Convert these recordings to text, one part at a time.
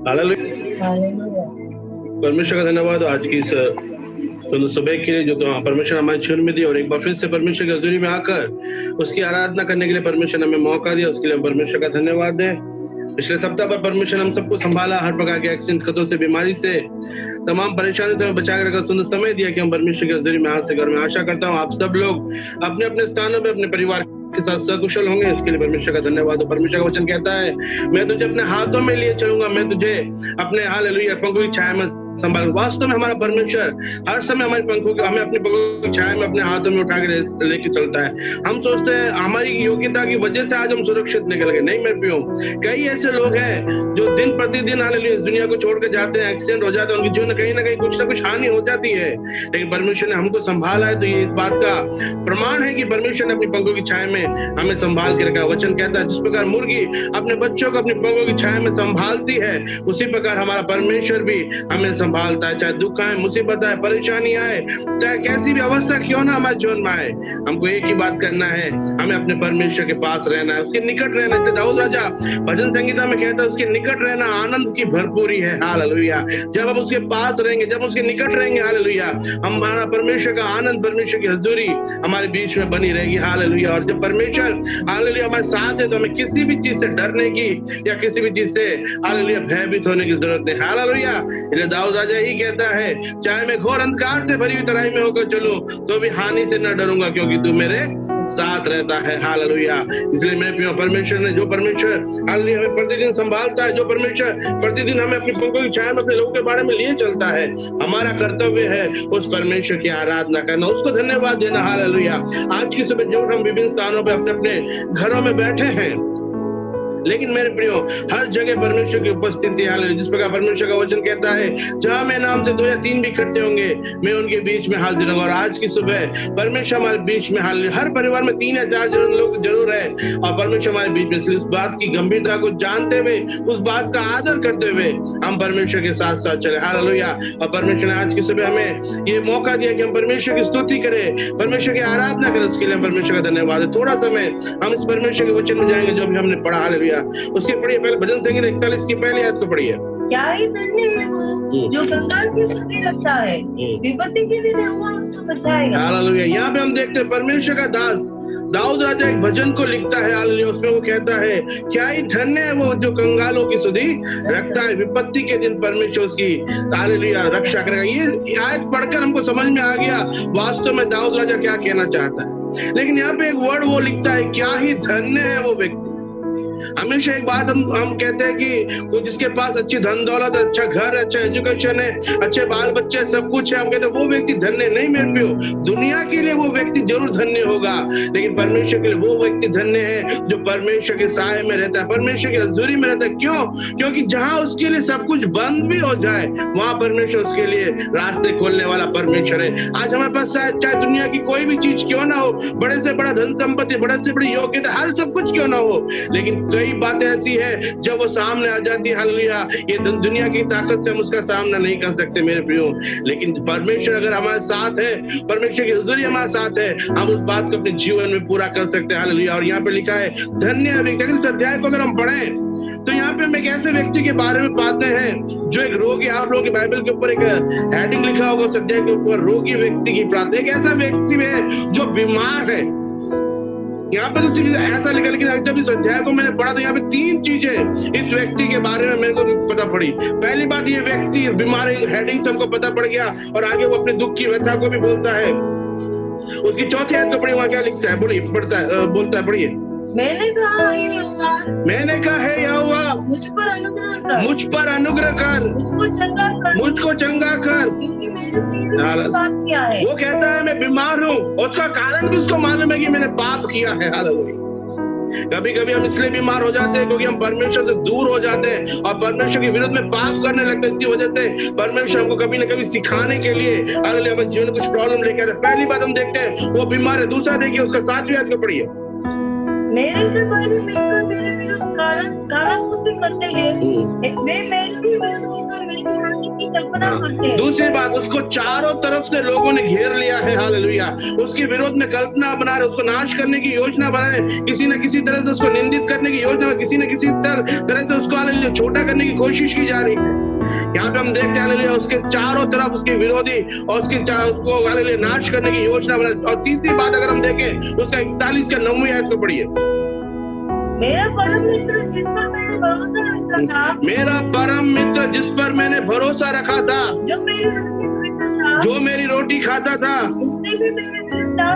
Hallelujah. Hallelujah. परमेश्वर का धन्यवाद आज की इस सुबह के लिए जो तो परमेश्वर हमारे जीवन में दिया, और एक बार फिर से परमेश्वर की हजूरी में आकर उसकी आराधना करने के लिए परमेश्वर ने हमें मौका दिया, उसके लिए हम परमेश्वर का धन्यवाद दें। पिछले सप्ताह पर परमेश्वर हम सबको संभाला, हर प्रकार के एक्सीडेंट, खतरों से, बीमारी से, तमाम परेशानियों से हमें बचा कर रखा, सुंदर समय दिया कि हम परमेश्वर की हजूरी में आ सके। और मैं आशा करता हूँ आप सब लोग अपने अपने स्थानों पे अपने परिवार के साथ सकुशल होंगे, इसके लिए परमेश्वर का धन्यवाद। और परमेश्वर का वचन कहता है, मैं तुझे अपने हाथों में लिए चलूंगा, मैं तुझे अपने हालेलुया पंखों की छाया में संभाल। वास्तव में हमारा परमेश्वर हर समय हमारी पंखों की, हमें अपनी पंखों की छाया में अपने हाथों में उठा के लेके चलता है। हम सोचते हैं हमारी योग्यता की वजह से आज हम सुरक्षित निकल गए, नहीं मेरे प्रियो। कई ऐसे लोग हैं जो दिन प्रतिदिन हालेलुया इस दुनिया को छोड़ के जाते हैं, एक्सीडेंट हो जाते हैं, उनके जीवन में कहीं ना कहीं कुछ ना कुछ हानि हो जाती है, लेकिन परमेश्वर ने हमको संभाला है। तो ये इस बात का प्रमाण है कि परमेश्वर ने अपनी पंखों की छाया में हमें संभाल के रखा। वचन कहता है, जिस प्रकार मुर्गी अपने बच्चों को अपनी पंखों की छाया में संभालती है, उसी प्रकार हमारा परमेश्वर भी हमें संभालता है। चाहे दुख आए, मुसीबत आए, परेशानी आए, चाहे कैसी भी अवस्था क्यों ना हमारे जीवन में आए, हमको एक ही बात करना है, हमें अपने परमेश्वर के पास रहना है, उसके निकट रहना है। दाऊद राजा भजन संगीता में कहता है, उसके निकट रहना आनंद की भरपूरी है। हालेलुया। जब हम उसके पास रहेंगे, जब उसके निकट रहेंगे, हालेलुया, हमारा परमेश्वर का आनंद, परमेश्वर की हजूरी हमारे बीच में बनी रहेगी। हालेलुया। और जब परमेश्वर हालेलुया हमारे साथ है तो हमें किसी भी चीज से डरने की या किसी भी चीज से हालेलुया भयभीत होने की जरूरत नहीं। हालेलुया। इसलिए दाऊद राजा ही कहता है, चाहे मैं घोर अंधकार से भरी हुई तराई में होकर चलूं तो भी हानि से न डरूंगा, क्योंकि तू मेरे साथ रहता है। हालेलुया। इसलिए मेरे प्रिय परमेश्वर ने, जो परमेश्वर हालेलुया हमें प्रतिदिन संभालता है, जो परमेश्वर प्रतिदिन हमें अपनी पंखों की छाया में अपने लोगों के बारे में लिए चलता है, हमारा कर्तव्य है उस परमेश्वर की आराधना करना, उसको धन्यवाद देना। हालेलुया। आज की सुबह जो हम विभिन्न स्थानों पर अपने अपने घरों में बैठे हैं, लेकिन मेरे प्रियो हर जगह परमेश्वर की उपस्थिति है। जिस प्रकार परमेश्वर का वचन कहता है, जहां मेरे नाम से 2 या 3 भी इकट्ठे होंगे, मैं उनके बीच में हाजिर रहूंगा। और आज की सुबह परमेश्वर हमारे बीच में हाजिर, हर परिवार में 3 या 4 लोग जरूर है, और परमेश्वर हमारे बीच में। उस बात की गंभीरता को जानते हुए, उस बात का आदर करते हुए हम परमेश्वर के साथ साथ चले। हालेलुया। और परमेश्वर ने आज की सुबह हमें ये मौका दिया कि हम परमेश्वर की स्तुति करें, परमेश्वर की आराधना करें, उसके लिए हम परमेश्वर का धन्यवाद है। थोड़ा समय हम इस परमेश्वर के वचन में जाएंगे जो भी हमने पढ़ा। हालेलुया। उसके पढ़िए, पहले भजन संगीता 41 की पहली आयत को पढ़िए। क्या ही धन्य है वो जो कंगाल की सुधि रखता है, विपत्ति के दिन यहोवा उसको बचाएगा। हालेलुया। यहाँ पे हम देखते हैं परमेश्वर का दास दाऊद राजा एक भजन को लिखता है। हालेलुया। उसमें वो कहता है, क्या ही धन्य है वो जो कंगालों की सुधि रखता है, विपत्ति के दिन परमेश्वर उसकी हालेलुया रक्षा करेगा। ये आयत पढ़कर हमको समझ में आ गया वास्तव में दाऊद राजा क्या कहना चाहता है। लेकिन यहाँ पे एक वर्ड वो लिखता है, क्या ही धन्य है वो व्यक्ति। हमेशा एक बात हम कहते हैं कि वो जिसके पास अच्छी धन दौलत, अच्छा घर, अच्छा एजुकेशन है, अच्छे बाल बच्चे, सब कुछ है, हम कहते हैं वो व्यक्ति धन्य नहीं। मेरे प्रियो, दुनिया के लिए वो व्यक्ति जरूर धन्य होगा, लेकिन परमेश्वर के लिए वो व्यक्ति धन्य है जो परमेश्वर के साए में रहता है, परमेश्वर की हजूरी में रहता है। क्यों? क्योंकि जहां उसके लिए सब कुछ बंद भी हो जाए, वहां परमेश्वर उसके लिए रास्ते खोलने वाला परमेश्वर है। आज हमारे पास चाहे दुनिया की कोई भी चीज क्यों ना हो, बड़े से बड़ा धन संपत्ति, बड़े से बड़ी योग्यता, हर सब कुछ क्यों ना हो, लेकिन कई बातें ऐसी है जब वो सामने आ जाती है, हालेलुया, ये दुनिया की ताकत से हम उसका सामना नहीं कर सकते मेरे प्रियो। लेकिन परमेश्वर अगर हमारे साथ है, परमेश्वर की हुजूरी हमारे साथ है, हम उस बात को अपने जीवन में पूरा कर सकते हैं। हालेलुया। और यहाँ पे लिखा है धन्य व्यक्ति। अगर इस अध्याय को अगर हम पढ़ें तो यहाँ पे हम एक ऐसे व्यक्ति के बारे में पाते हैं जो एक रोगी, आप लोगों की बाइबल के ऊपर एक हेडिंग लिखा होगा उस अध्याय के ऊपर, रोगी व्यक्ति की प्रार्थना। एक ऐसा व्यक्ति है जो बीमार है। यहाँ पे तो सिर्फ ऐसा लिखा, लेकिन जब इस अध्याय को मैंने पढ़ा तो यहाँ पे 3 चीजें इस व्यक्ति के बारे में मेरे को पता पड़ी। पहली बात, ये व्यक्ति बीमार है, हेडिंग से हमको पता पड़ गया, और आगे वो अपने दुख की व्यथा को भी बोलता है। उसकी चौथी आयत को पढ़िए, वहां क्या लिखता है, बोलिए, बोलता है, पढ़िए। मैंने कहा है यहोवा मुझ पर अनुग्रह कर, मुझको चंगा कर, क्योंकि मैंने तेरे पाप किया है। वो कहता है मैं बीमार हूँ, उसका कारण भी उसको मालूम है कि मैंने पाप किया है। हालेलुया। कभी कभी हम इसलिए बीमार हो जाते हैं क्योंकि हम परमेश्वर से दूर हो जाते हैं और परमेश्वर के विरुद्ध में पाप करने लगते हैं। इसी वजह से परमेश्वर हमको कभी न कभी सिखाने के लिए हालेलुया हमें जीवन कुछ प्रॉब्लम लेके आते हैं। पहली बात हम देखते हैं वो बीमार है। दूसरा देखिए उसका 7वीं आयत को पढ़िए। मेरे से पहले मिलकर मेरे विरुद्ध कानाफूसी करते हैं, वे मेरे विरुद्ध होकर मेरी हानि की कल्पना करते हैं। दूसरी बात, उसको चारों तरफ से लोगों ने घेर लिया है, हालेलुया। उसके विरोध में कल्पना बना रहे, उसको नाश करने की योजना बना रहे, किसी न किसी तरह से उसको निंदित करने की योजना, किसी न किसी तरह से उसको हालेलुया छोटा करने की कोशिश की जा रही है। यहाँ पे हम देखते हैं हालेलुया उसके चारों तरफ उसके विरोधी और उसको हालेलुया नाश करने की योजना बना। और तीसरी बात अगर हम देखें उसका 41 का 9वीं आयत को पढ़िए। मेरा परम मित्र जिस पर मैंने भरोसा रखा था, मेरा परम मित्र जिस पर मैंने भरोसा रखा था, जो मेरी रोटी खाता था,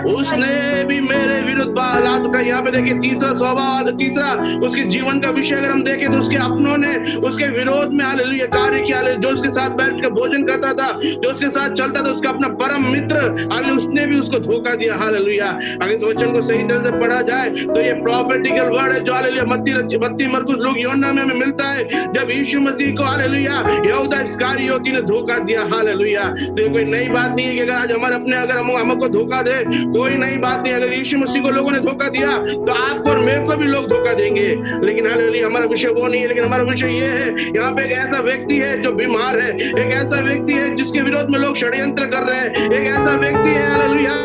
उसने भी मेरे विरुद्ध हाथ उठाया। यहाँ पे देखिए तीसरा सवाल, तीसरा उसके जीवन का विषय अगर हम देखें तो उसके अपनों ने उसके विरोध में हालेलुया कार्य किया। जो उसके साथ बैठ कर भोजन करता था, जो उसके साथ चलता था, उसका अपना परम मित्र हालेलुया, उसने भी उसको धोखा दिया। हालेलुया। अगर इस वचन को सही तरह से पढ़ा जाए तो ये प्रॉफेटिकल वर्ड है जो हालेलुया मत्ती, मरकुस, लूक, यूहन्ना में हमें मिलता है। जब यीशु मसीह को हालेलुया यहूदा इस्करियोती ने धोखा दिया। हालेलुया। तो कोई नई बात नहीं है कि अगर आज हमारे अपने अगर हम हमको धोखा दे, कोई नई बात नहीं। अगर यीशु मसीह को लोगों ने धोखा दिया तो आपको और मेरे को भी लोग धोखा देंगे। लेकिन हालेलुया हमारा विषय वो नहीं है, लेकिन हमारा विषय ये है, यहाँ पे एक ऐसा व्यक्ति है जो बीमार है, एक ऐसा व्यक्ति है जिसके विरोध में लोग षड्यंत्र कर रहे हैं, एक ऐसा व्यक्ति है हालेलुया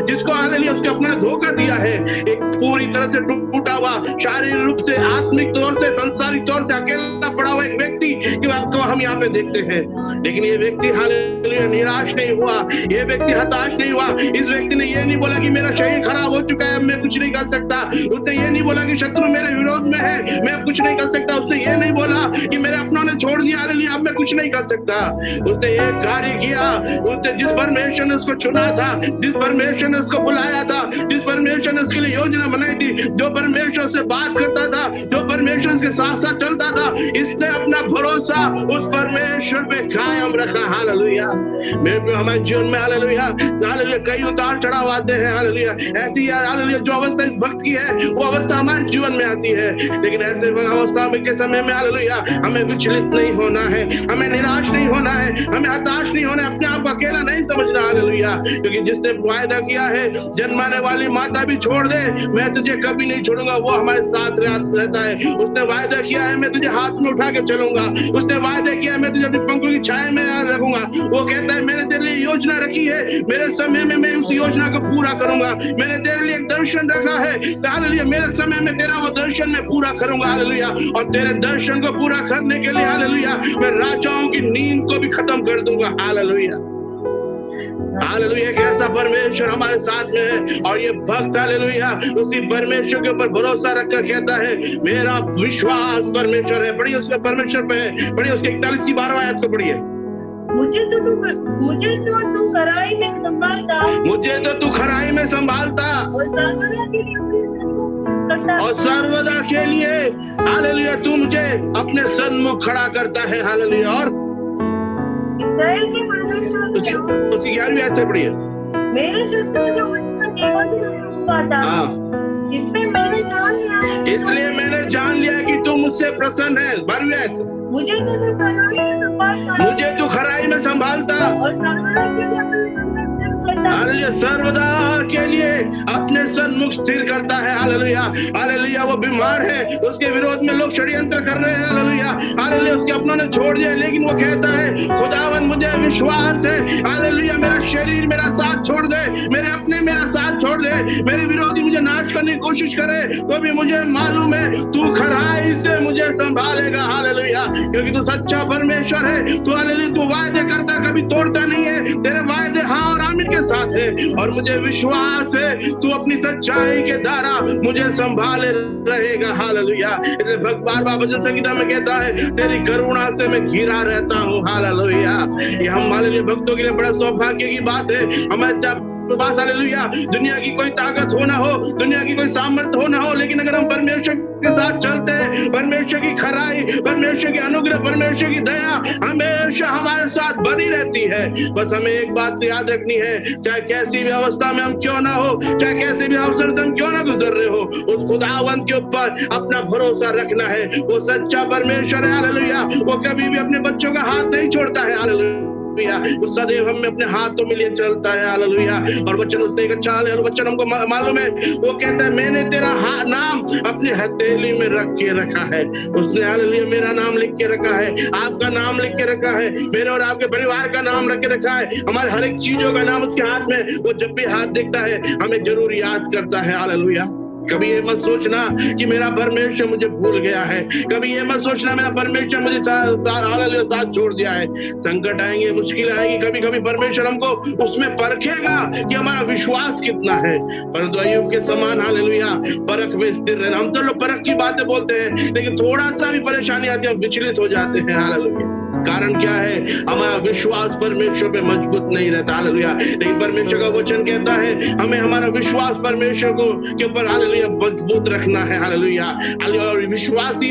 जिसको हालेलुया उसके अपने धोखा दिया है। एक पूरी तरह से टूटा हुआ, शारीरिक रूप से, आत्मिक तौर से, सांसारिक तौर से अकेला पड़ा हुआ एक व्यक्ति को हम यहाँ पे देखते हैं। लेकिन ये व्यक्ति हालेलुया निराश नहीं हुआ, ये व्यक्ति हताश नहीं हुआ। इस व्यक्ति ने ये नहीं बोला कि मेरा शरीर खराब हो चुका है, मैं कुछ नहीं कर सकता। उसने ये नहीं बोला कि शत्रु मेरे विरोध में है, मैं अब कुछ नहीं कर सकता। उसने ये नहीं बोला कि मेरे अपनों ने छोड़ दिया, हालेलुया अब मैं कुछ नहीं कर सकता। उसने एक कार्य किया, उसने जिस परमेश्वर ने उसको चुना था, जिस परमेश्वर ने उसको बुलाया था, जिस परमेश्वर ने उसके लिए योजना बनाई थी, जो परमेश्वर से बात करता था, जो परमेश्वर के साथ साथ चलता था, इसने अपना भरोसा उस परमेश्वर पे कायम रखा। हालेलुया। मेरे हमारे जीवन में हालेलुया हालेलुया कई उतार चढ़ाव आते हैं। हालेलुया ऐसी हालेलुया जो अवस्था इस भक्त की है वो अवस्था हमारे जीवन में आती है। लेकिन ऐसे अवस्था के समय में हालेलुया हमें विचलित नहीं होना है, हमें निराश नहीं होना है, हमें हताश नहीं होना है, अपने आप को अकेला नहीं समझना। हालेलुया। क्योंकि जिसने वायदा किया है जन्माने वाली माता भी छोड़ दे, मैं तुझे कभी नहीं छोड़ूंगा, वो हमारे साथ रहता है। उसने वायदा किया है मैं तुझे हाथ में उठा के चलूंगा, उसने वायदा किया है मैं तुझे अपनी पंखों की छाया में रखूंगा। वो कहता है मैंने तेरे लिए योजना रखी है, मेरे समय में मैं उस योजना को पूरा करूंगा। मैंने तेरे लिए एक दर्शन रखा है, हालेलुया मेरे समय में तेरा वो दर्शन मैं पूरा करूंगा। हालेलुया। और तेरे दर्शन को पूरा करने के लिए हालेलुया मैं राजाओं की नींद को भी खत्म कर दूंगा। हालेलुया। हालेलुया। एक ऐसा परमेश्वर हमारे साथ में है और ये भक्त हालेलुया उसी परमेश्वर के ऊपर भरोसा रखकर कहता है मेरा विश्वास परमेश्वर है। पढ़िए उसके परमेश्वर पे है। पढ़िए उसके 41 12 आयत को पढ़िए। मुझे तो तू खराई में संभालता, मुझे तो तू खराई में संभालता और सर्वदा के लिए करता, और सर्वदा के लिए हालेलुया तू मुझे अपने सन्मुख खड़ा करता है। हालेलुया। और इस्राएल के परमेश्वर उसकी 11वीं आयत से पढ़िए। मेरे शत्रु जो उसका जीवन पाता, इसलिए मैंने जान लिया है, इसलिए मैंने जान लिया कि तू मुझसे प्रसन्न है। 12वीं आयत। मुझे तो तू खराई में संभालता, मुझे तू खराई में संभालता और सर्वदा के लिए अपने सन्मुख स्थिर करता। हालेलुया। सर्वदा के लिए अपने सन्मुख स्थिर करता है। हालेलुया। हालेलुया। वो बीमार है, उसके विरोध में लोग षड्यंत्र कर रहे हैं। हालेलुया। हालेलुया उसके अपनों ने छोड़ दिया, लेकिन वो कहता है खुदावन मुझे विश्वास है, हालेलुया मेरा शरीर मेरा साथ छोड़ दे, मेरे अपने मेरा साथ छोड़ दे, मेरे विरोधी मुझे नाश करने की कोशिश करे तो भी मुझे मालूम है तू खराई से मुझे संभालेगा। हालेलुया। क्योंकि तू सच्चा परमेश्वर है। तू हालेलुया तू वायदे करता कभी तोड़ता नहीं है, तेरे वायदे हाँ और आमीन के साथ है। और मुझे विश्वास है तू अपनी सच्चाई के द्वारा मुझे संभाले रहेगा। हालेलुया। इसलिए भक्त बार-बार भजन संगीता में कहता है तेरी करुणा से मैं घिरा रहता हूँ। हालेलुया। ये हम हालेलुया भक्तों के लिए बड़ा सौभाग्य की बात है। हमें हालेलुया दुनिया की कोई ताकत हो ना हो, दुनिया की कोई सामर्थ्य हो ना हो, लेकिन अगर हम परमेश्वर के साथ चलते हैं, परमेश्वर की खराई, परमेश्वर की अनुग्रह, परमेश्वर की दया हमेशा हमारे साथ बनी रहती है। बस हमें एक बात याद रखनी है, चाहे कैसी भी अवस्था में हम क्यों ना हो, चाहे कैसे भी अवसर से हम क्यों ना गुजर रहे हो, उस खुदावंत के ऊपर अपना भरोसा रखना है। वो सच्चा परमेश्वर है। हालेलुया। वो कभी भी अपने बच्चों का हाथ नहीं छोड़ता है। हालेलुया। वो सदैव हमें अपने हाथों में लिए चलता है, हालेलुया। और वचन उसने एक अच्छा है, वचन हमको मालूम है, वो कहता है मैंने तेरा नाम अपनी हथेली में रख के रखा है। उसने हालेलुया मेरा नाम लिख के रखा है, आपका नाम लिख के रखा है, मेरे और आपके परिवार का नाम रख के रखा है, हमारे हर एक चीजों का नाम उसके हाथ में। वो जब भी हाथ दिखता है हमें जरूर याद करता है, हालेलुया। कभी ये मत सोचना कि मेरा परमेश्वर मुझे भूल गया है, कभी ये मत सोचना मेरा परमेश्वर मुझे साथ छोड़ दिया है। संकट आएंगे, मुश्किल आएंगी, कभी कभी परमेश्वर हमको उसमें परखेगा कि हमारा विश्वास कितना है। परंतु अय्यूब के समान हालेलुया परख में स्थिर रहना। हम तो लोग परख की बातें बोलते हैं, लेकिन थोड़ा सा भी परेशानी आती है हम विचलित हो जाते हैं, हालेलुया। कारण क्या है? हमारा विश्वास परमेश्वर पे मजबूत नहीं रहता, हालेलुया। लेकिन परमेश्वर का वचन कहता है हमें हमारा विश्वास परमेश्वर को के ऊपर हालेलुया मजबूत रखना है, हालेलुया। और विश्वास ही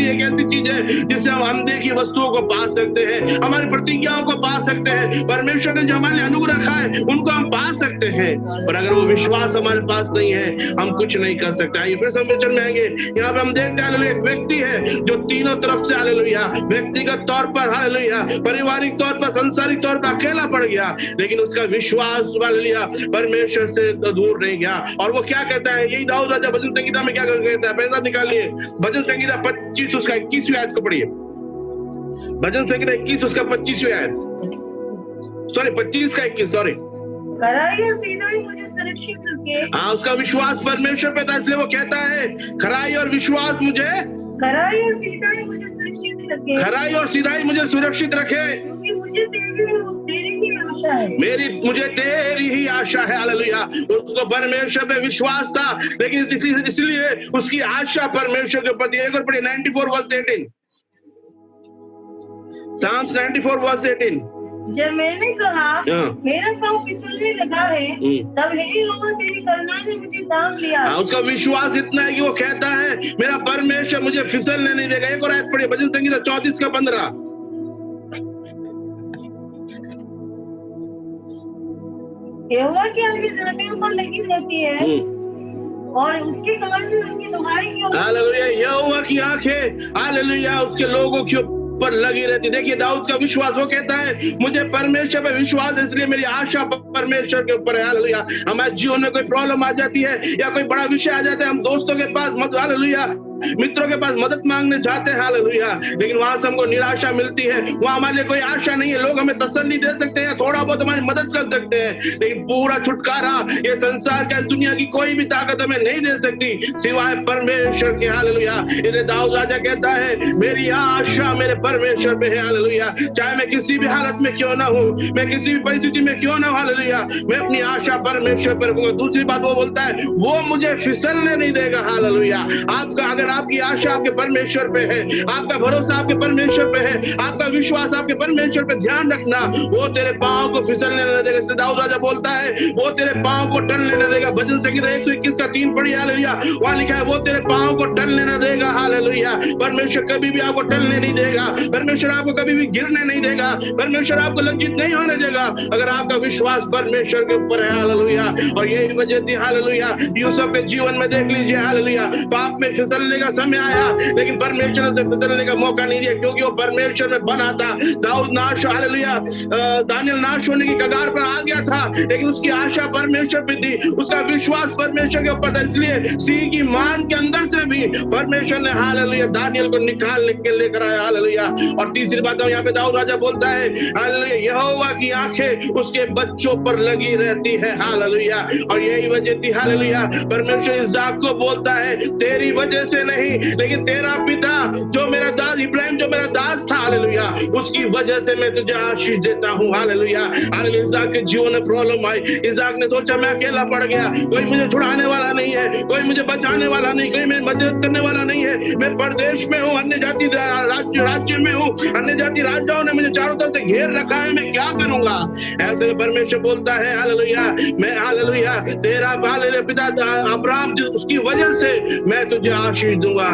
एक ऐसी चीज है जिससे हम अनदेखी वस्तुओं को पा सकते हैं, हमारी प्रतिज्ञाओं को पा सकते हैं, परमेश्वर ने जो हमारे अनुग्रह रखा है उनको हम पा सकते हैं। और अगर वो विश्वास हमारे पास नहीं है हम कुछ नहीं कर सकते। आइए फिर हम वचन में आएंगे, यहाँ पे हम देखते हैं हालेलुया एक व्यक्ति है जो तीनों तरफ से हालेलुया व्यक्तिगत तौर पर हालेलुया पारिवारिक तौर पर सांसारिक तौर पर अकेला पड़ गया, लेकिन उसका विश्वास हालेलुया परमेश्वर से दूर नहीं गया। और वो क्या कहता है, यही दाऊद राजा भजन संगीता में क्या कहता है, पैसा निकालिए भजन संगीता 25 उसका 21वीं आयत को पढ़िए। भजन संगीता 21 उसका 25वीं आयत, सॉरी 25 का 21, सॉरी। खराई और सीधाई मुझे सुरक्षित रखे। हाँ, उसका विश्वास परमेश्वर पे था, इसलिए वो कहता है खराई और विश्वास मुझे, खराई और सीधाई मुझे सुरक्षित रखे, खराई और सीधाई मुझे सुरक्षित रखे, क्योंकि मुझे तेरी ही आशा है। मुझे तेरी ही आशा है, हालेलुया। उसको परमेश्वर पे विश्वास था, लेकिन इसलिए उसकी आशा परमेश्वर के प्रति। एक और पढ़िए 94 वर्स 18, Psalms 94 वर्स 18। जब मैंने कहा मेरा पाँव फिसलने लगा है, तब हे यहोवा तेरी करुणा ने मुझे थाम लिया। उसका विश्वास इतना है कि वो कहता है मेरा परमेश्वर मुझे फिसलने नहीं देगा। एक और आयत पढ़िए भजन संगीता 34 का 15। यहोवा की आंखें धरती पर लगी रहती है और उसके कान में उनकी दुहाई की। हालेलुया, यहोवा की आंखें हालेलुया उसके लोगों के पर लगी रहती। देखिए दाऊद का विश्वास, वो कहता है मुझे परमेश्वर पे विश्वास है, इसलिए मेरी आशा परमेश्वर के ऊपर है, हालेलुया। हमारे जीवन में कोई प्रॉब्लम आ जाती है या कोई बड़ा विषय आ जाता है, हम दोस्तों के पास मत हालेलुया मित्रों के पास मदद मांगने जाते हैं, हालेलुया, लेकिन वहां से हमको निराशा मिलती है। वहां हमारे लिए कोई आशा नहीं है। लोग हमें तसल्ली दे सकते हैं, थोड़ा बहुत हमारी मदद कर सकते हैं, लेकिन पूरा छुटकारा ये संसार का दुनिया की कोई भी ताकत हमें नहीं दे सकती सिवाय परमेश्वर के, हालेलुया। इसलिए दाऊद राजा कहता है मेरी आशा मेरे परमेश्वर पे है, हालेलुया। चाहे मैं किसी भी हालत में क्यों ना हूं, मैं किसी भी परिस्थिति में क्यों ना हूं, हालेलुया, मैं अपनी आशा परमेश्वर पर रखूंगा। दूसरी बात वो बोलता है वो मुझे फिसलने नहीं देगा, हालेलुया। आपका अगर आपकी आशा आपके परमेश्वर पे है, आपका भरोसा आपके परमेश्वर पे है, आपका विश्वास आपके परमेश्वर पे, ध्यान रखना वो तेरे पांव को फिसलने नहीं देगा। इसलिए दाऊद राजा बोलता है वो तेरे पांव को टलने नहीं देगा। भजन संगीता 121 का 3 पढ़िए, हालेलुया। वहां लिखा है वो तेरे पांव को टलने नहीं देगा, हालेलुया। परमेश्वर कभी भी आपको टलने नहीं देगा, परमेश्वर आपको कभी भी गिरने नहीं देगा, परमेश्वर आपको लज्जित नहीं होने देगा अगर आपका विश्वास परमेश्वर के ऊपर है, हालेलुया। और यही वजह थी, हालेलुया, यूसुफ के जीवन में देख लीजिए, हालेलुया, पाप में फिसलने का समय आया, लेकिन परमेश्वर ने फिसलने का मौका नहीं दिया, क्योंकि वो परमेश्वर में बना था। दाऊद नाश, हालेलुया, दानियल नाश होने की कगार पर आ गया था, लेकिन उसकी आशा परमेश्वर पे थी, उसका विश्वास परमेश्वर के ऊपर था। इसलिए सिंह की मान के अंदर से भी परमेश्वर ने, हालेलुया, दानियल को निकाल के लेकर आया, हालेलुया। और तीसरी बात यहाँ पे दाऊद राजा बोलता है, हालेलुया, यहोवा की आंखें उसके बच्चों पर लगी रहती है, हालेलुया। और यही वजह थी, हालेलुया, परमेश्वर इसहाक को बोलता है तेरी वजह से नहीं, लेकिन तेरा पिता जो मेरा दास इब्राहिम जो मेरा दास था, हालेलुया, उसकी वजह से मैं तुझे आशीष देता हूँ, हालेलुया। हालेलुया, इसहाक के जीवन में प्रॉब्लम आई, इसहाक ने सोचा मैं अकेला पड़ गया, कोई मुझे छुड़ाने वाला नहीं है, कोई मुझे बचाने वाला नहीं, कोई मेरी मदद करने वाला नहीं है, मैं परदेश में हूँ, अन्य जाति राज्य में हूँ, अन्य जाति राजाओं ने मुझे चारों तरफ से घेर रखा है, मैं क्या करूंगा। ऐसे परमेश्वर बोलता है, हालेलुया, मैं, हालेलुया, तेरा हालेलुया पिता अब्राहम उसकी वजह से मैं तुझे आशीष दूंगा।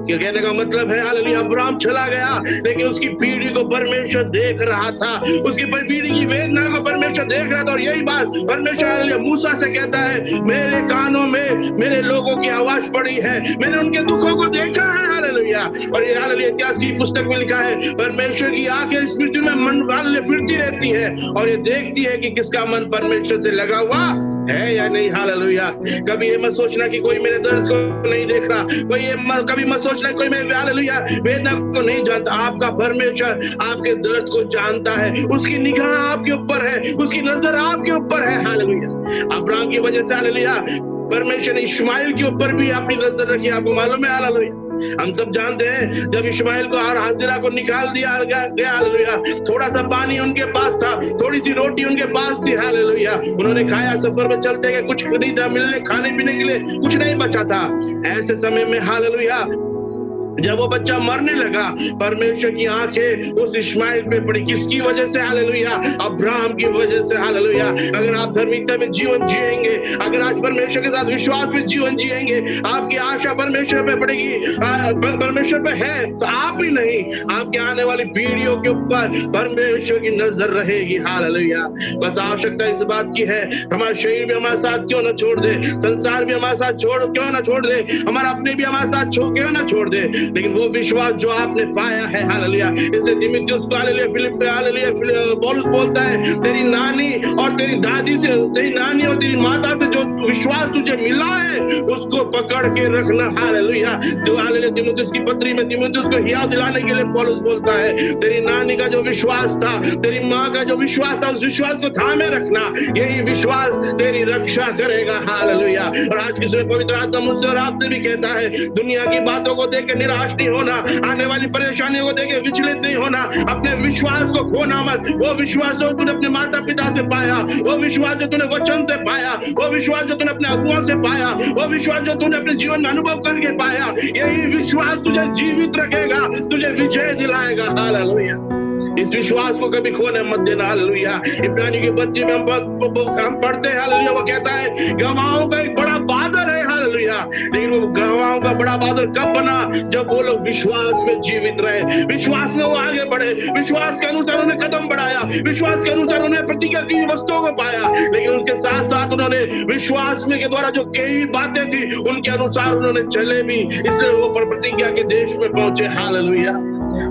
क्या कहने का मतलब है, हालेलुया, अब्राहम चला गया लेकिन उसकी पीढ़ी को परमेश्वर देख रहा था, उसकी पीढ़ी की वेदना को परमेश्वर देख रहा था। और यही बात परमेश्वर हालेलुया मूसा से कहता है, मेरे कानों में मेरे लोगों की आवाज पड़ी है, मैंने उनके दुखों को देखा है, हालेलुया। और ये हालेलुया इतिहास की पुस्तक में लिखा है, परमेश्वर की आंखें इस पृथ्वी में मन वाले फिरती रहती है और ये देखती है कि किसका मन परमेश्वर से लगा हुआ है या नहीं, हालेलुया। कभी ये मत सोचना कि कोई मेरे दर्द को नहीं देख रहा, कोई ये कभी मत सोचना कोई मेरे हालेलुया वेदना को नहीं जानता। आपका परमेश्वर आपके दर्द को जानता है, उसकी निगाह आपके ऊपर है, उसकी नजर आपके ऊपर है, हालेलुया। अब्राहम की वजह से हालेलुया परमेश्वर ने इश्माइल के ऊपर भी अपनी नजर रखी, आपको मालूम है, हालेलुया। हम सब जानते हैं जब इश्माइल को और हाजिरा को निकाल दिया गया, हालेलुया, थोड़ा सा पानी उनके पास था, थोड़ी सी रोटी उनके पास थी, हालेलुया। उन्होंने खाया, सफर में चलते गए, कुछ नहीं था मिलने खाने पीने के लिए, कुछ नहीं बचा था। ऐसे समय में हालेलुया जब वो बच्चा मरने लगा, परमेश्वर की आंखें उस इश्माइल पे पड़ी, किसकी वजह से, हालेलुया, अब्राहम की वजह से, हालेलुया। अगर आप धार्मिकता में जीवन जिएंगे, अगर आज परमेश्वर के साथ विश्वास में जीवन जिएंगे, आपकी आशा परमेश्वर पे पड़ेगी, परमेश्वर पे है तो आप ही नहीं, आपके आने वाली पीढ़ियों के ऊपर परमेश्वर की नजर रहेगी, हालेलुया। बस आवश्यकता इस बात की है, हमारा शरीर भी हमारे साथ क्यों ना छोड़ दे, संसार भी हमारे साथ क्यों ना छोड़ दे, हमारा अपने भी हमारे साथ क्यों ना छोड़ दे, लेकिन वो विश्वास जो आपने पाया है, हालेलुया। इसलिए तीमुथियुस को हालेलुया फिलिप पे हालेलुया पौलुस बोलता है, तेरी नानी और तेरी दादी से, तेरी नानी और तेरी माता से जो विश्वास तुझे मिला है उसको पकड़ के रखना, हालेलुया। जो हालेलुया तीमुथियुस की पत्री में तीमुथियुस को याद दिलाने के लिए पौलुस बोलता है, तेरी नानी का जो विश्वास था, तेरी माँ का जो विश्वास था, उस विश्वास को थामे रखना, यही विश्वास तेरी रक्षा करेगा, हालेलुया। और आज की सुबह पवित्र आत्मा मुझसे और आपसे भी कहता है, दुनिया की बातों को देख के निराश नहीं होना, आने वाली परेशानियों को देखे विचलित नहीं होना, अपने विश्वास को खोना मत। वो विश्वास जो तूने अपने माता पिता से पाया, वो विश्वास जो तूने वचन से पाया, वो विश्वास जो तूने अपने अगुओं से पाया, वो विश्वास जो तूने अपने जीवन में अनुभव करके पाया, यही विश्वास तुझे जीवित रखेगा, तुझे विजय दिलाएगा, हालेलुया। इस विश्वास को कभी खोने मत देना, हालेलुया। इब्रानी की पत्री में हम पढ़ते हैं, हालेलुया, वो कहता है गवाहों का एक बड़ा बादल है, हालेलुया। लेकिन वो गवाहों का बड़ा बादल कब बना, जब वो लोग विश्वास में जीवित रहे, विश्वास में वो आगे बढ़े, विश्वास के अनुसार उन्हें कदम बढ़ाया, विश्वास के अनुसार उन्हें प्रतिज्ञा की वस्तुओं को पाया, लेकिन उनके साथ साथ उन्होंने विश्वास में के द्वारा जो कई बातें थी उनके अनुसार उन्होंने चले भी, इसलिए वो प्रतिज्ञा के देश में पहुंचे, हालेलुया।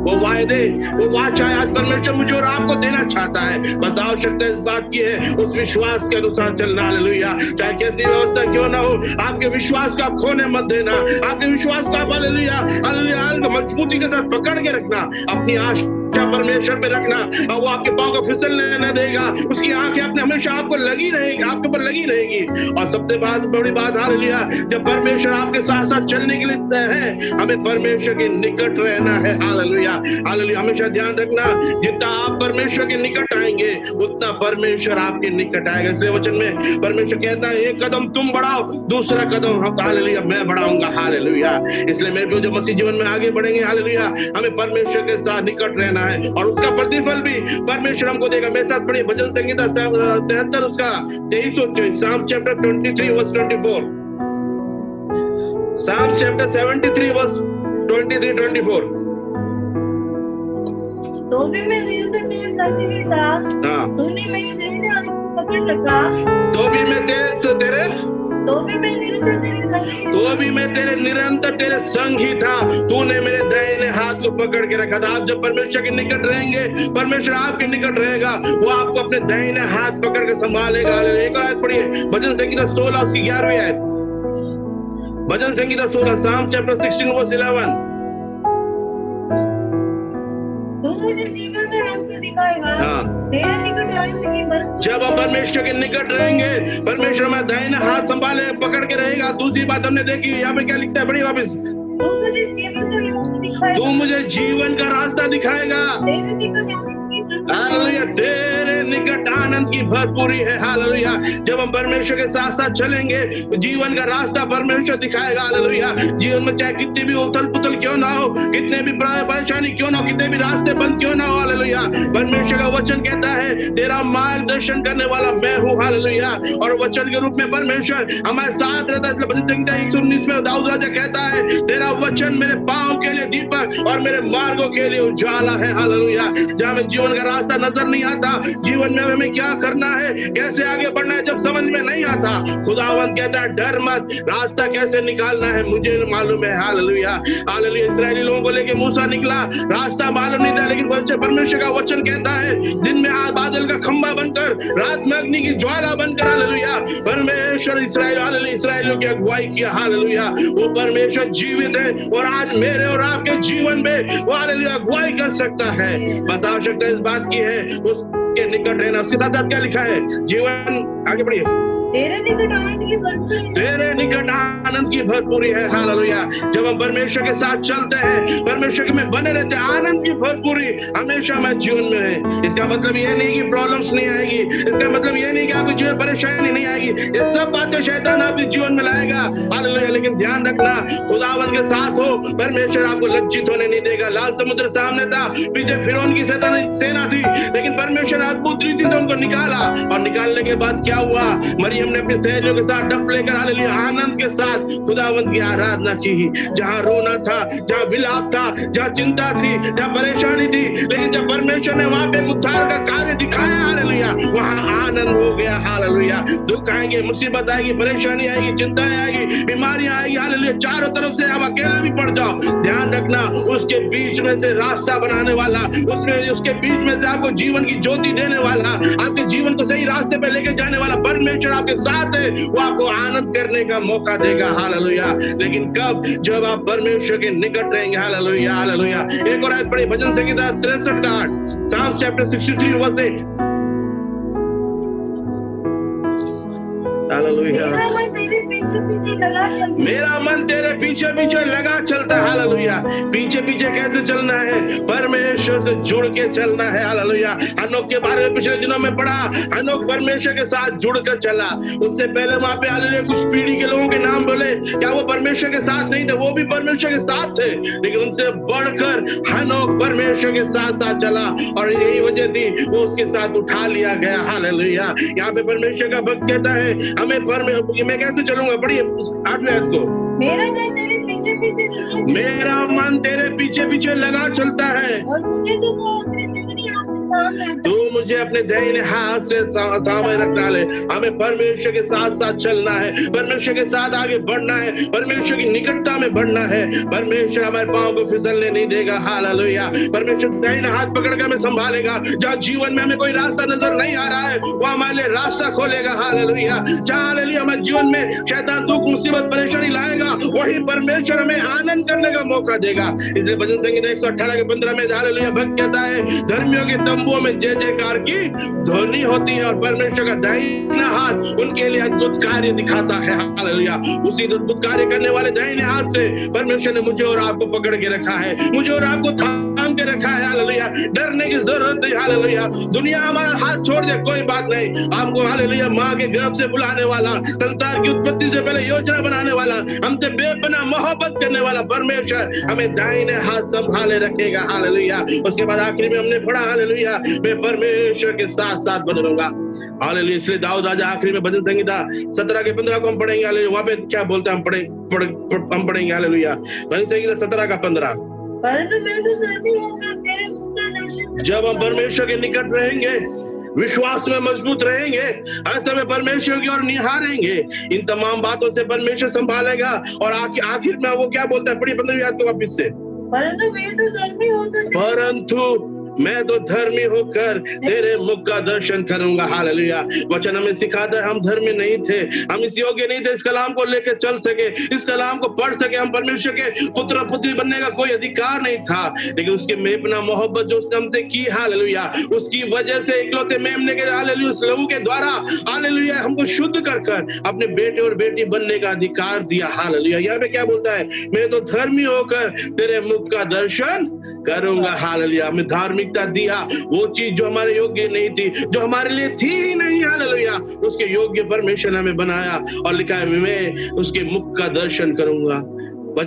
वो वायदे, वो वाचा आज परमेश्वर मुझे और आपको देना चाहता है, बस आवश्यकता इस बात की है उस विश्वास के अनुसार चलना, हालेलुया। चाहे कैसी व्यवस्था क्यों ना हो, आपके विश्वास को आप खोने मत देना, आपके विश्वास को आप हालेलुया हालेलुया मजबूती के साथ पकड़ के रखना, अपनी आशा परमेश्वर पे रखना, और वो आपके पांव को फिसलने न देगा, उसकी आंखें अपने हमेशा आपको लगी रहेगी, आपके ऊपर लगी रहेगी। और सबसे बड़ी बात, हालेलुया, जब परमेश्वर आपके साथ साथ चलने के लिए है, हमें परमेश्वर के निकट रहना है, हालेलुया हालेलुया। हमेशा ध्यान रखना, जितना आप परमेश्वर के निकट आएंगे उतना परमेश्वर आपके निकट आएगा। इसलिए वचन में परमेश्वर कहता है, एक कदम तुम बढ़ाओ, दूसरा कदम हालेलुया मैं बढ़ाऊंगा, हालेलुया। इसलिए मेरे को जो मसीह जीवन में आगे बढ़ेंगे, हालेलुया, हमें परमेश्वर के साथ निकट रहना है और उसका प्रतिफल भी परमेश्वर हमको देगा। मेरे साथ पढ़िए भजन संहिता 73 उसका 23, साम चैप्टर 23 वर्स 24, साम चैप्टर 73 वर्स 23-24। तो भी मैं दिल से तेरे साथ ही था, तूने मेरी दाहिने हाथ को पकड़ रखा, तो भी मैं तेरे निरंतर तेरे संग ही था, तूने मेरे दाहिने हाथ को पकड़ के रखा था। आप जब परमेश्वर के निकट रहेंगे, परमेश्वर आपके निकट रहेगा, वो आपको अपने दाहिने हाथ पकड़ के संभालेगा। एक और आयत पढ़िए, भजन संहिता 16 उसकी 11वीं आयत, भजन संहिता 16 साम चैप्टर 16 वर्स 11। तू मुझे जीवन का रास्ता दिखाएगा, तेरे निकट आने की बरकत। जब हम परमेश्वर के निकट रहेंगे, परमेश्वर में दाहिने हाथ संभाले पकड़ के रहेगा। दूसरी बात हमने देखी, यहाँ पे क्या लिखता है, बड़ी वापस, तू मुझे जीवन का रास्ता दिखाएगा, तू मुझे जीवन का रास्ता दिखाएगा, तेरे निकट आने की हालेलुया, तेरे निकट आनंद की भरपूरी है। हालेलुया, जब हम परमेश्वर के साथ साथ चलेंगे, जीवन का रास्ता परमेश्वर दिखाएगा। हालेलुया, जीवन में चाहे कितनी भी उथल पुथल क्यों ना हो, कितने भी परेशानी क्यों ना हो, कितने भी रास्ते बंद क्यों ना हो, हालेलुया, परमेश्वर का वचन कहता है तेरा मार्गदर्शन करने वाला मैं हूँ। हालेलुया, और वचन के रूप में परमेश्वर हमारे साथ रहता है। 119 में दाऊद राजा कहता है तेरा वचन मेरे पांव के लिए दीपक और मेरे मार्गों के लिए उजाला है। हालेलुया, जहां में जीवन का रास्ता नजर नहीं आता, जीवन में हमें क्या करना है, कैसे आगे बढ़ना है, जब समझ में नहीं आता, खुदावंद कहता है डर मत, रास्ता कैसे निकालना है मुझे मालूम है। हालेलुया, हालेलुया, इस्राएली लोगों को लेके मूसा निकला, रास्ता मालूम नहीं था, लेकिन परमेश्वर का वचन कहता है दिन में बादल का खंभा बनकर, रात में अग्नि की ज्वाला बनकर, हालेलुया, परमेश्वर इस्राएलियों की अगुवाई किया। हालेलुया, वो परमेश्वर जीवित है और आज मेरे और आपके जीवन में वो हालेलुया अगुवाई कर सकता है। बस आवश्यकता इस बात की है उसके निकट रहना। उसके साथ साथ क्या लिखा है, जीवन, आगे बढ़िए, तेरे निकट आनंद की भरपूरी, तेरे निकट आनंद की भरपूरी है। हालेलुया, जब हम परमेश्वर के साथ चलते हैं, परमेश्वर में बने रहते हैं, आनंद की भरपूरी हमेशा हमारे जीवन में है। इसका मतलब ये नहीं कि प्रॉब्लम्स नहीं आएगी, इसका मतलब ये नहीं कि आपके जीवन परेशानी नहीं आएगी, ये सब बातें शैतान आपके जीवन में लाएगा। हालेलुया, लेकिन ध्यान रखना, खुदावंद के साथ हो, परमेश्वर आपको लज्जित होने नहीं देगा। लाल समुद्र सामने था, पीछे फिरौन की शैतानी सेना थी, लेकिन परमेश्वर अद्भुत रीति से उनको निकाला, और निकालने के बाद क्या हुआ, हमने अपनी सहेलियों के साथ डफ लेकर हालेलुया आनंद के साथ खुदावंद की आराधना की। जहां रोना था, जहां विलाप था, जहां चिंता थी, जहां परेशानी थी, लेकिन जब परमेश्वर ने वहां पे उद्धार का कार्य दिखाया, हालेलुया, वहां आनंद हो गया। हालेलुया, दुख आएंगे, मुसीबत आएगी, परेशानी आएगी, चिंताएं आएगी, बीमारियां आएगी, हालेलुया, चारों तरफ से आप अकेले भी पड़ जाओ, ध्यान रखना उसके बीच में से रास्ता बनाने वाला, उसके बीच में से आपको जीवन की ज्योति देने वाला, आपके जीवन को सही रास्ते पे लेके जाने वाला परमेश्वर आपके साथ है, वो आपको आनंद करने का मौका देगा। हालेलुया, लेकिन कब, जब आप परमेश्वर के निकट रहेंगे। हालेलुया, हालेलुया, एक और आयत पढ़िए, भजन संहिता 63 का 8, Psalm chapter 63 verse 8। हालेलुया, मेरा मन तेरे पीछे पीछे लगा चलता, मेरा मन तेरे पीछे पीछे लगा चलता है। हालेलुया, पीछे पीछे कैसे चलना है, परमेश्वर से जुड़ के चलना है। हालेलुया, हनोक के बारे में पिछले दिनों में पढ़ा, हनोक परमेश्वर के साथ जुड़कर चला। उससे पहले वहां पे हालेलुया कुछ पीढ़ी के लोगों के नाम बोले, क्या वो परमेश्वर के साथ नहीं थे? वो भी परमेश्वर के साथ थे, लेकिन उनसे बढ़कर हनोक परमेश्वर के साथ साथ चला, और यही वजह थी वो उसके साथ उठा लिया गया। हालेलुया, यहाँ पे परमेश्वर का भक्त कहता है हमें मैं कैसे चलूंगा, पढ़िए 8वें आयत को, मेरा मन तेरे पीछे पीछे लगा, मेरा मन तेरे पीछे पीछे लगा चलता है, और मुझे तो तू मुझे अपने दाहिने हाथ से थामे रख डाले। हमें परमेश्वर के साथ साथ चलना है, परमेश्वर के साथ आगे बढ़ना है, परमेश्वर की निकटता में बढ़ना है। परमेश्वर हमारे पांव को फिसलने नहीं देगा। हालेलुया, परमेश्वर दाहिने हाथ पकड़ के हमें संभालेगा। जहाँ जीवन में हमें कोई रास्ता नजर नहीं आ रहा है, वो हमारे लिए रास्ता खोलेगा। हालेलुया, जहाँ हालेलुया हमारे जीवन में शैतान दुख मुसीबत परेशानी लाएगा, वही परमेश्वर हमें आनंद करने का मौका देगा। इसलिए भजन संहिता 118 के 15 में हालेलुया भक्त कहता है धर्मियों के तंबुओं में जय जयकार की ध्वनि होती है, और परमेश्वर का दाहिना हाथ उनके लिए अद्भुत कार्य दिखाता है। हालेलुया, उसी अद्भुत कार्य करने वाले दाहिने हाथ से परमेश्वर ने मुझे और आपको पकड़ के रखा है, मुझे और आपको थाम के रखा है। हालेलुया, डरने की जरूरत नहीं। हालेलुया, दुनिया हमारा हाथ छोड़ दे कोई बात नहीं, आपको हालेलुया माँ के गर्भ से बुलाने वाला, संसार की उत्पत्ति से पहले योजना बनाने वाला, हमसे बेपनाह मोहब्बत करने वाला परमेश्वर हमें दाहिने हाथ संभाले रखेगा। हालेलुया, उसके बाद आखिरी में हमने पढ़ा हालेलुया मैं परमेश्वर के साथ साथ बने रहूंगा। हालेलुया, इसलिए दाऊद राजा आखिरी में भजन संहिता 17 के 15 को हम पढ़ेंगे। हालेलुया, वहां पे क्या बोलते हैं हम पढ़ेंगे। हालेलुया, भजन संहिता 17 का 15, परंतु मैं तो धर्मी होकर तेरे मुख का दर्शन, जब हम परमेश्वर के निकट रहेंगे, विश्वास में मजबूत रहेंगे, हर समय परमेश्वर की ओर निहारेंगे, इन तमाम बातों से परमेश्वर संभालेगा। और आखिर में वो क्या बोलता है, पढ़िए 15वीं आयत को वापस से, परंतु मैं तो धर्मी होकर तेरे मुख का दर्शन करूंगा। हालेलुया, वचन हमें सिखाता है हम धर्मी नहीं थे, हम इस योग्य नहीं थे इस कलाम को लेकर चल सके, इस कलाम को पढ़ सके, हम परमेश्वर के पुत्र पुत्री बनने का कोई अधिकार नहीं था, लेकिन उसके मेपना मोहब्बत जो उसने हमसे की, हालेलुया, उसकी वजह से इकलौते मेमने के हालेलुया उस लहू के द्वारा हालेलुया हमको शुद्ध कर अपने बेटे और बेटी बनने का अधिकार दिया। हालेलुया, यहाँ पे क्या बोलता है, मैं तो धर्मी होकर तेरे मुख का दर्शन करूंगा। हालेलुया। हमें धार्मिकता दिया, वो चीज जो हमारे योग्य नहीं थी, जो हमारे लिए थी ही नहीं, हालेलुया, उसके योग्य परमेश्वर ने हमें बनाया और लिखा है मैं उसके मुख का दर्शन करूंगा।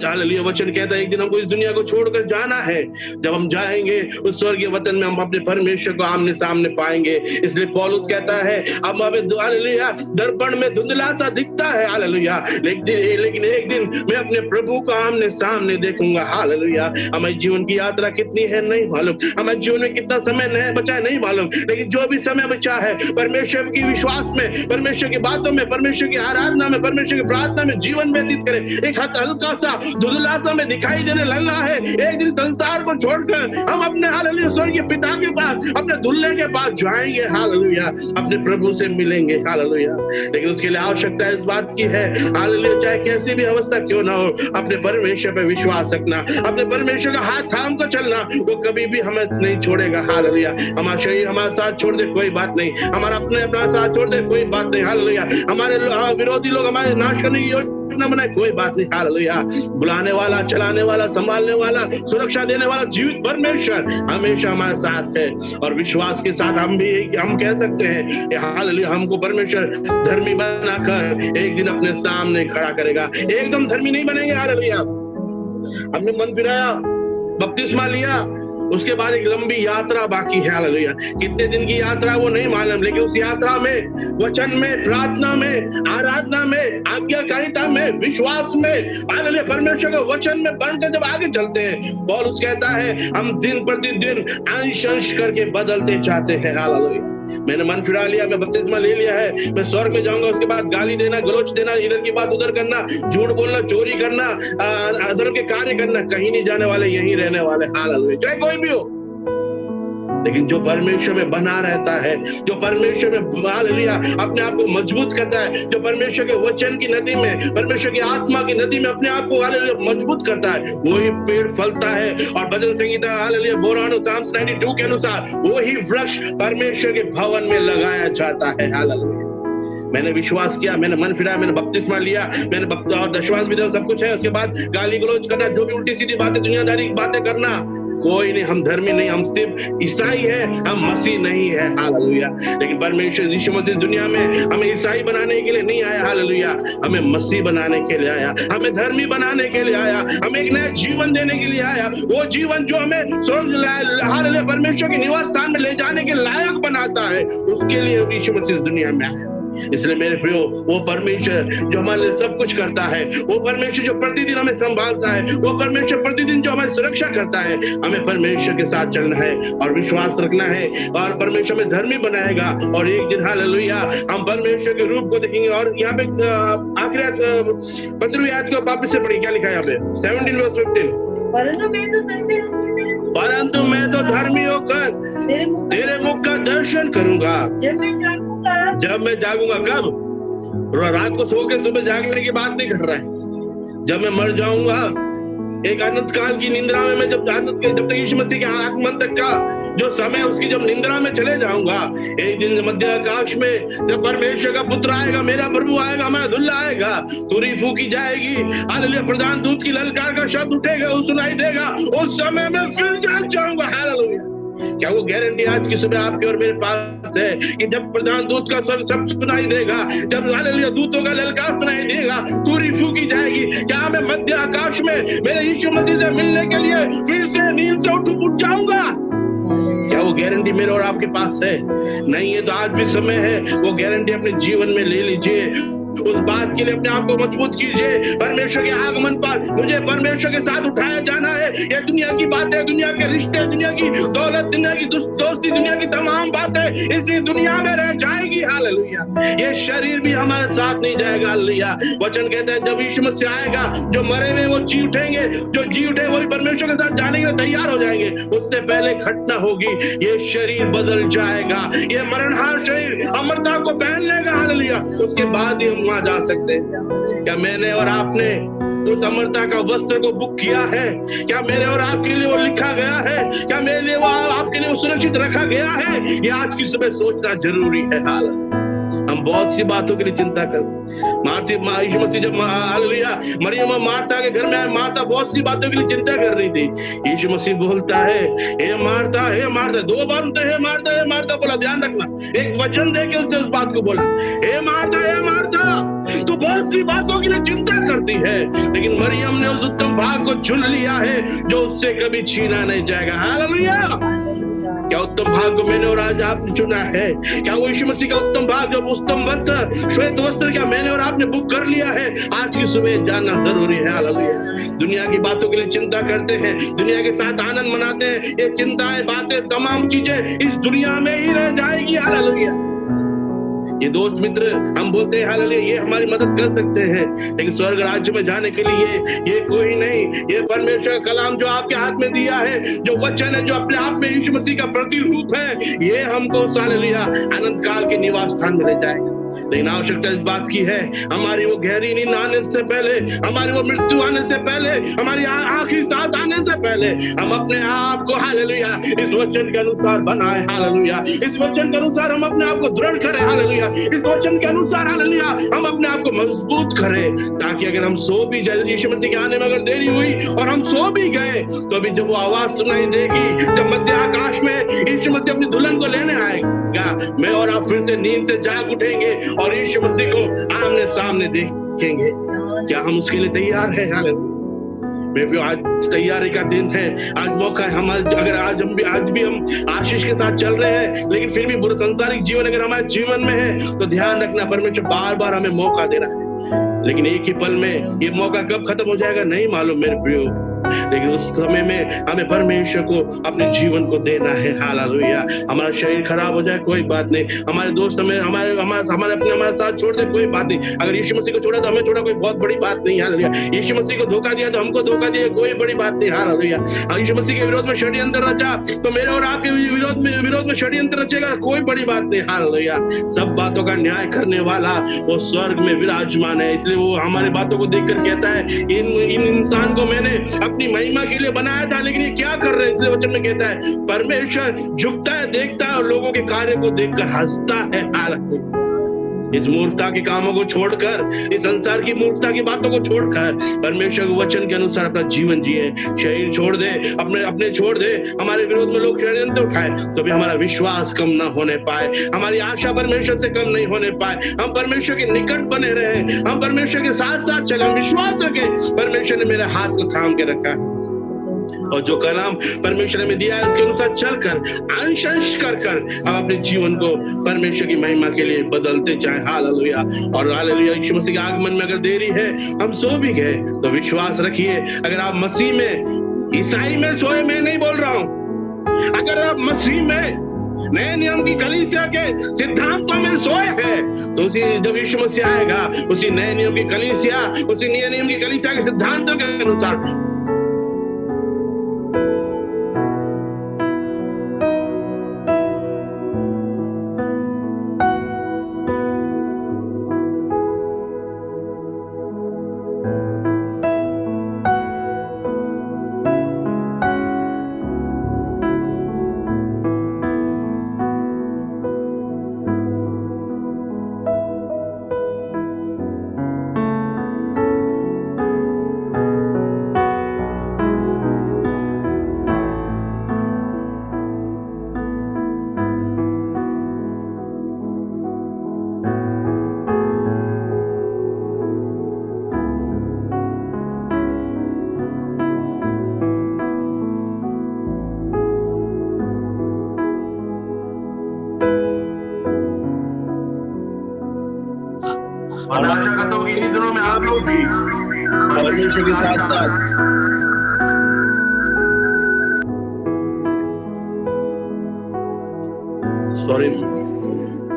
हालेलुया। वचन कहता है एक दिन हमको इस दुनिया को छोड़कर जाना है। जब हम जाएंगे उस स्वर्गीय वतन में हम अपने परमेश्वर को आमने सामने पाएंगे। इसलिए पौलुस कहता है अब हमें हालेलुया दर्पण में धुंधला सा दिखता है, हालेलुया, लेकिन एक दिन मैं अपने प्रभु को आमने सामने देखूंगा। हालेलुया। हमारे जीवन की यात्रा कितनी है नहीं मालूम, हमारे जीवन में कितना समय नहीं बचा है नहीं मालूम, लेकिन जो भी समय बचा है परमेश्वर की विश्वास में, परमेश्वर की बातों में, परमेश्वर की आराधना में, परमेश्वर की प्रार्थना में जीवन व्यतीत करें। एक हल्का सा धुंधला सा में दिखाई देने लगा है, एक दिन संसार को छोड़कर हम अपने हालेलुया स्वर्गीय पिता के पास, अपने दुल्हे के पास जाएंगे। हालेलुया। अपने प्रभु से मिलेंगे। हालेलुया। लेकिन उसके लिए आवश्यकता इस बात की है, हालेलुया, चाहे कैसी भी अवस्था क्यों ना हो, अपने परमेश्वर पे विश्वास रखना, अपने परमेश्वर का हाथ थाम कर चलना। वो कभी भी हमें नहीं छोड़ेगा। हालेलुया। हमारा शरीर हमारा साथ छोड़ दे कोई बात नहीं, हमारा अपना साथ छोड़ दे कोई बात नहीं। हालेलुया। हमारे विरोधी लोग हमारे नाश करने की योजना बनाए कोई बात नहीं। हालेलुया। बुलाने वाला, चलाने वाला, संभालने वाला, सुरक्षा देने वाला जीवित परमेश्वर हमेशा हमारे साथ है। और विश्वास के साथ हम कह सकते हैं हालेलुया हमको परमेश्वर धर्मी बनाकर एक दिन अपने सामने खड़ा करेगा। एकदम धर्मी नहीं बनेंगे। हालेलुया। हमने मन फिराया, बपतिस्मा लिया, उसके बाद एक लंबी यात्रा बाकी है। हालेलुया। कितने दिन की यात्रा वो नहीं मालूम, लेकिन उस यात्रा में, वचन में, प्रार्थना में, आराधना में, आज्ञाकारिता में, विश्वास में, हालेलुया, परमेश्वर के वचन में बनकर जब आगे चलते हैं, पौलुस कहता है हम दिन प्रतिदिन अंश अंश करके बदलते जाते हैं। हालेलुया। मैंने मन फिरा लिया, मैं बपतिस्मा ले लिया है, मैं स्वर्ग में जाऊंगा, उसके बाद गाली देना, गलोच देना, इधर की बात उधर करना, झूठ बोलना, चोरी करना, अधर्म के कार्य करना, कहीं नहीं जाने वाले, यहीं रहने वाले। हालेलुया। चाहे कोई भी हो, लेकिन जो परमेश्वर में बना रहता है, जो परमेश्वर में हालेलुया अपने आप को मजबूत करता है, जो परमेश्वर के वचन की नदी में, परमेश्वर की आत्मा की नदी में अपने आप को हालेलुया मजबूत करता है, वही पेड़ फलता है। और भजन संगीता हालेलुया बोरानो साम्स 92 के अनुसार वही वृक्ष परमेश्वर के भवन में लगाया जाता है। हालेलुया। मैंने विश्वास किया, मैंने मन फिराया, मैंने बपतिस्मा लिया, मैंने और दशवांश भी दिया, सब कुछ है। उसके बाद गाली गलौज करना, जो भी उल्टी सीधी बातें, दुनियादारी की बातें करना, कोई नहीं, हम धर्मी नहीं, हम सिर्फ ईसाई है, हम मसीह नहीं है। हालेलुया। लेकिन परमेश्वर यीशु मसीह दुनिया में हमें ईसाई बनाने के लिए नहीं आया। हालेलुया। हमें मसीह बनाने के लिए आया, हमें धर्मी बनाने के लिए आया, हमें एक नया जीवन देने के लिए आया। वो जीवन जो हमें हालेलुया परमेश्वर के निवास स्थान में ले जाने के लायक बनाता है, उसके लिए यीशु मसीह दुनिया में आया। इसलिए मेरे प्रियो, वो परमेश्वर जो हमारे लिए सब कुछ करता है, वो परमेश्वर जो प्रतिदिन हमें संभालता है, वो परमेश्वर प्रतिदिन जो हमारी सुरक्षा करता है, हमें परमेश्वर के साथ चलना है और विश्वास रखना है, और परमेश्वर में धर्मी बनाएगा। और एक दिन हालेलुया हम परमेश्वर के रूप को देखेंगे। और यहाँ पे आखिरी 15वीं आयत को वापस से पढ़िए, क्या लिखा है यहाँ पे 17:15। परंतु मैं तो धर्मी होकर तेरे मुख का दर्शन करूंगा जब मैं जागूंगा। कब? रात को सो के सुबह जागने की बात नहीं कर रहा है, जब मैं मर जाऊंगा, एक अनंत काल की निंद्रा में मैं जब तक यीशु मसीह के आगमन तक का जो समय, उसकी जब निंद्रा में चले जाऊंगा, एक दिन मध्य आकाश में जब परमेश्वर का पुत्र आएगा, मेरा प्रभु आएगा, हमारा दुल्हा आएगा, तुरी फूकी जाएगी, हालेलुया, प्रधान दूत की ललकार का शब्द उठेगा, वो सुनाई देगा, उस समय में फिर जाग जाऊंगा। हालेलुया। क्या वो गारंटी आज की सुबह आपके और मेरे पास है कि जब प्रधान दूत का शब्द सुनाई देगा, जब हालेलुया दूतों का ललकार सुनाई देगा, तुरी फूकी जाएगी, क्या मैं मध्य आकाश में मेरे यीशु मसीह से मिलने के लिए फिर से नींद से उठ जाऊंगा? क्या वो गारंटी मेरे और आपके पास है? नहीं है तो आज भी समय है, वो गारंटी अपने जीवन में ले लीजिए। उस बात के लिए अपने आप को मजबूत कीजिए। परमेश्वर के आगमन पर मुझे परमेश्वर के साथ उठाया जाना है। ये दुनिया की बातें, दुनिया के रिश्ते, दुनिया की दौलत, दुनिया की दोस्ती, दुनिया की तमाम बातें इसी दुनिया में रह जाएगी। हालेलुया। ये शरीर भी हमारे साथ नहीं जाएगा। हालेलुया। वचन कहता है जब यीशु मसीह आएगा, जो मरे हुए वो जी उठेंगे, जो जी उठे वो भी परमेश्वर के साथ जाने के लिए तैयार हो जाएंगे। उससे पहले घटना होगी, ये शरीर बदल जाएगा, ये मरणहार शरीर अमरता को पहन लेगा। हालेलुया। उसके बाद ही हम वहां जा सकते हैं। क्या मैंने और आपने उस अमरता का वस्त्र को बुक किया है? क्या मेरे और आपके लिए वो लिखा गया है? क्या मेरे लिए वो आपके लिए वो सुरक्षित रखा गया है? ये आज की सुबह सोचना जरूरी है। हाल हम बहुत सी बातों के लिए चिंता करते। यीशु मसीह जब हालेलुया मरियम और मार्था के घर में आए, मार्था बहुत सी बातों के लिए चिंता कर रही थी। यीशु मसीह बोलता है हे मार्था, हे मार्था, 2 बार उसने हे मार्था बोला। ध्यान रखना, एक वचन देके उसने उस बात को बोला, हे मार्था, तू बहुत सी बातों के लिए चिंता करती है, लेकिन मरियम ने उस उत्तम भाग को चुन लिया है जो उससे कभी छीना नहीं जाएगा। हालेलुया। क्या उत्तम भाग को मैंने और आज आपने चुना है? क्या वो यीशु मसीह का उत्तम भाग, जो उत्तम वस्त्र, श्वेत वस्त्र, क्या मैंने और आपने बुक कर लिया है? आज की सुबह जानना जरूरी है। हालेलुया। दुनिया की बातों के लिए चिंता करते हैं, दुनिया के साथ आनंद मनाते हैं, ये चिंताएं, बातें, तमाम चीजें इस दुनिया में ही रह जाएगी। हालेलुया। ये दोस्त मित्र हम बोलते हैं हालेलुया ये हमारी मदद कर सकते हैं, लेकिन स्वर्ग राज्य में जाने के लिए ये कोई नहीं। ये परमेश्वर का कलाम जो आपके हाथ में दिया है, जो वचन है, जो अपने आप में यीशु मसीह का प्रतिरूप है, ये हमको हालेलुया अनंत काल के निवास स्थान में ले जाएगा। लेकिन आवश्यकता इस बात की है, हमारी वो गहरी नींद आने से पहले, हमारी वो मृत्यु आने से पहले, हमारी आखिरी सांस आने से पहले हम अपने आप को हालेलुया इस वचन के अनुसार बनाए। हालेलुया। इस वचन के अनुसार हम अपने आप को दृढ़ करें। हालेलुया। इस वचन के अनुसार हालेलुया हम अपने आप को मजबूत करें, ताकि अगर हम सो भी जाए, यीशु मसीह के आने में अगर देरी हुई और हम सो भी गए, तो अभी जब वो आवाज सुनाई देगी, जब मध्य आकाश में यीशु मसीह अपनी दुल्हन को लेने आएगा, मैं और आप फिर से नींद से जाग उठेंगे और यीशु मसीह को आमने सामने देखेंगे। क्या हम उसके लिए तैयार हैं? हालेलुया। आज तैयारी का दिन है, आज मौका है हमारे। अगर आज भी हम आशीष के साथ चल रहे हैं, लेकिन फिर भी बुरा संसारिक जीवन अगर हमारे जीवन में है, तो ध्यान रखना परमेश्वर बार बार हमें मौका दे रहा है, लेकिन एक ही पल में ये मौका कब खत्म हो जाएगा नहीं मालूम मेरे प्रियो। लेकिन उस समय में हमें परमेश्वर को अपने जीवन को देना है। हालेलुया। हमारा शरीर खराब हो जाए कोई बात नहीं, हमारे दोस्त हमारे साथ छोड़ दे कोई बात नहीं, अगर यीशु मसीह को छोड़ा तो हमें छोड़ा कोई बहुत बड़ी बात नहीं। हालेलुया। यीशु मसीह को धोखा दिया तो हमको धोखा दिया कोई बड़ी बात नहीं। हालेलुया। यीशु मसीह के विरोध में षड्यंत्र रचा तो मेरे और आपके विरोध में षड्यंत्र रचेगा कोई बड़ी बात नहीं। हालेलुया। सब बातों का न्याय करने वाला वो स्वर्ग में विराजमान है, इसलिए वो हमारी बातों को देखकर कहता है इन इंसान को मैंने अपनी महिमा के लिए बनाया था, लेकिन ये क्या कर रहे हैं? इसलिए वचन में कहता है परमेश्वर झुकता है, देखता है और लोगों के कार्य को देखकर हंसता है। हालेलुया। इस मूर्खता के कामों को छोड़कर, इस संसार की मूर्खता की बातों को छोड़कर परमेश्वर के वचन के अनुसार अपना जीवन जिए। शरीर छोड़ दे, अपने छोड़ दे। हमारे विरोध में लोग षड्यंत्र उठाए तो भी हमारा विश्वास कम ना होने पाए, हमारी आशा परमेश्वर से कम नहीं होने पाए। हम परमेश्वर के निकट बने रहे, हम परमेश्वर के साथ साथ चले, हम विश्वास रखें परमेश्वर ने मेरे हाथ को थाम के रखा है, और जो कलाम परमेश्वर ने दिया है उसके अनुसार चलकर अंश कर हम अपने जीवन को परमेश्वर की महिमा के लिए बदलते जाएं। हालेलुया। और हालेलुया। यीशु मसीह के आगमन में अगर देरी है, हम सो भी गए, तो विश्वास रखिए अगर आप मसीह में, ईसाई में सोए, मैं नहीं बोल रहा हूं, अगर आप मसीह में नए नियम की कलीसिया के सिद्धांतों में सोए हैं, तो उसी जब यीशु मसीह आएगा उसी नए नियम की कलीसिया, उसी नए नियम की कलीसिया के सिद्धांतों के अनुसार और आशा करता हूँ कि इन दिनों में आप लोग भी परमेश्वर के साथ साथ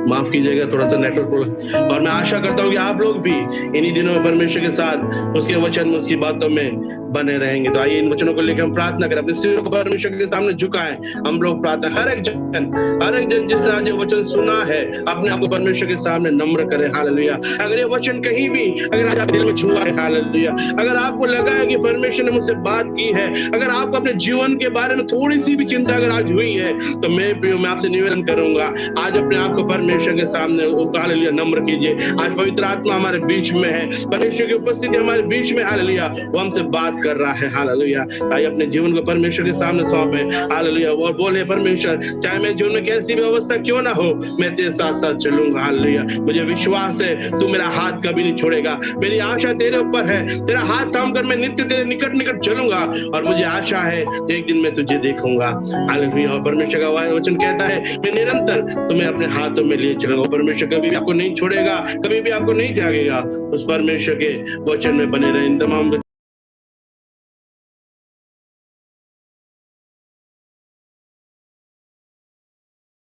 माफ कीजिएगा थोड़ा सा नेटवर्क प्रॉब्लम, और मैं आशा करता हूँ कि आप लोग भी इन्हीं दिनों में परमेश्वर के साथ उसके वचन में, उसकी बातों में बने रहेंगे। तो आइए इन वचनों को लेकर हम प्रार्थना करें, अपने सिर को परमेश्वर के सामने झुकाएं। हम लोग प्रार्थना, हर एक जन जिसने आज ये वचन सुना है अपने आप को परमेश्वर के सामने नम्र करे। हालेलुया। अगर ये वचन कहीं भी अगर आज आप दिल में छुआ है, हालेलुया, अगर आपको लगा है कि परमेश्वर ने मुझसे बात की है, अगर आपको अपने जीवन के बारे में थोड़ी सी भी चिंता अगर आज हुई है, तो मैं आपसे निवेदन करूंगा आज अपने आप को परमेश्वर के सामने हालेलुया नम्र कीजिए। आज पवित्र आत्मा हमारे बीच में है, परमेश्वर की उपस्थिति हमारे बीच में, हालेलुया, वो हमसे बात कर रहा है। हालेलुया। आइए अपने जीवन को परमेश्वर के सामने सौंपे। हालेलुया। वो बोले परमेश्वर, चाहे मेरे जीवन में कैसी भी अवस्था क्यों ना हो, मैं तेरे साथ साथ चलूंगा। हालेलुया। मुझे विश्वास है तू मेरा हाथ कभी नहीं छोड़ेगा। मेरी आशा तेरे ऊपर है, तेरा हाथ थाम कर मैं नित्य तेरे निकट निकट चलूंगा और मुझे आशा है एक दिन मैं तुझे देखूंगा। हालेलुया। और परमेश्वर का वचन कहता है मैं निरंतर तुम्हें अपने हाथों में लिए चलूंगा। परमेश्वर कभी भी आपको नहीं छोड़ेगा, कभी भी आपको नहीं त्यागेगा। उस परमेश्वर के वचन में बने रहे। इन तमाम